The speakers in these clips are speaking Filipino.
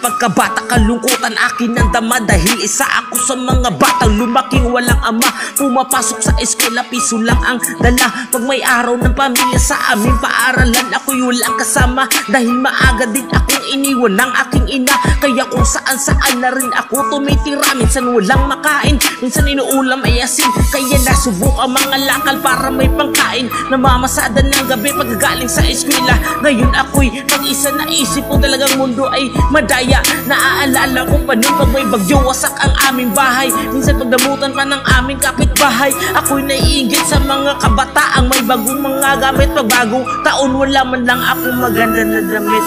pagkabata, kalungkutan akin ang dama. Dahil isa ako sa mga batang lumaking walang ama. Pumapasok sa eskwela, piso lang ang dala. Pag may araw ng pamilya sa aming paaralan, ako'y walang kasama. Dahil maaga din akong iniwan ng aking ina. Kaya kung saan na rin ako tumitira. Minsan walang makain, minsan inuulam ay asin. Kaya nasubok ang mga lakal para may pangkain. Namamasada ng gabi pagkagaling sa eskwela. Ngayon ako'y mag-isa, naisip ko talagang mundo ay madaya. Naaalala kung paano pag may bagyo wasak ang aming bahay. Minsan pagdamutan pa ng aming kapitbahay. Ako'y naiingit sa mga kabataang may bagong mga gamit. Pag bagong taon wala man lang akong maganda na damit.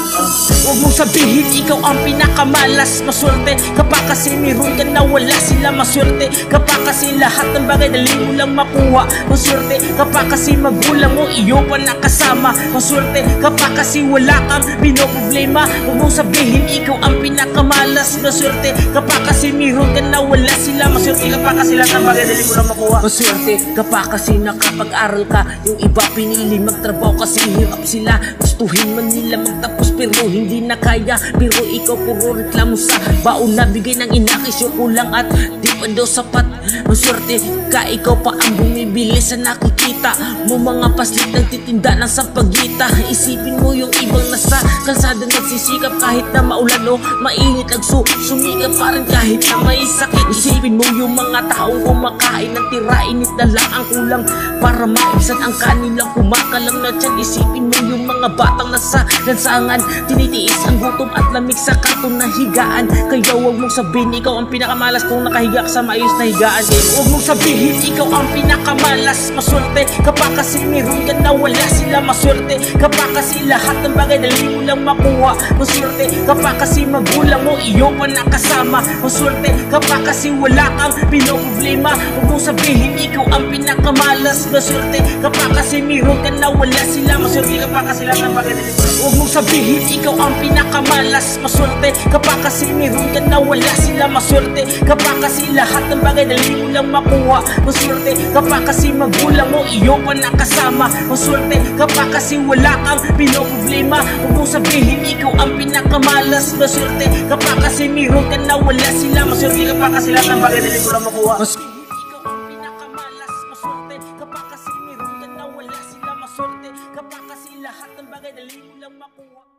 Huwag mong sabihin ikaw ang pinakamalas. Maswerte kapag kasi meron ka na wala sila. Maswerte kapag kasi lahat ng bagay dali mo lang makuha. Maswerte kapag kasi magulang mo iyo pa nakasama. Maswerte kapag kasi wala kang pinoproblema. Huwag mong sabihin ikaw ang pinakamalas. Maswerte kapag kasi meron ka na wala sila. Maswerte kapag kasi lahat ng bagay dali mo lang makuha. Maswerte kapag kasi nakapag-aral ka. Yung iba pinili magtrabaho kasi hirap sila. Gustuhin man nila magtapos pero hindi na kaya. Pero ikaw puro reklamo sa baon na bigay ng inakisyo kulang at di pa daw sapat. Maswerte ka ikaw pa ang bumibili sa nakikita mo mga paslit nagtitinda ng sampagita. Isipin mo yung ibang nasa kalsada nagsisikap kahit na maulan o mainit sumikap pa rin kahit na may sakit. Isipin mo yung mga taong kumakain ng tira init na lang ang kulang para maibsan ang kanilang kumakalang na tiyan. Isipin mo yung mga batang nasa lansangan tinitiis ang gutom at lamig sa karton na higaan. Kaya huwag mong sabihin ikaw ang pinakamalas kung nakahiga ka sa maayos na higaan. Huwag mong sabihin ikaw ang pinakamalas. Maswerte kapag kasi meron ka na wala sila. Maswerte kapag kasi lahat ng bagay dali mo lang makuha. Maswerte kapag kasi magulang mo iyo pa nakasama. Maswerte kapag kasi wala kang pinoproblema. Huwag mong sabihin ikaw ang pinakamalas. Maswerte kapag kasi meron ka na wala sila. Maswerte kapag kasi lahat ng bagay dali mo. Huwag mong sabihin ikaw ang pinakamalas. Maswerte kapag kasi meron ka na wala sila. Maswerte kapag kasi lahat ng bagay dali mo lang makuha. Maswerte kapag kasi magulang mo iyo pa nakasama. Maswerte kapag kasi wala kang pinoproblema. Huwag mong sabihin ikaw ang pinakamalas. Maswerte kapag kasi meron ka na wala sila. Maswerte kapag kasi lahat ng bagay dali mo lang makuha. Ikaw ang pinakamalas. Maswerte kapag kasi meron ka na wala sila. Maswerte kapag kasi lahat ng bagay dali mo lang makuha.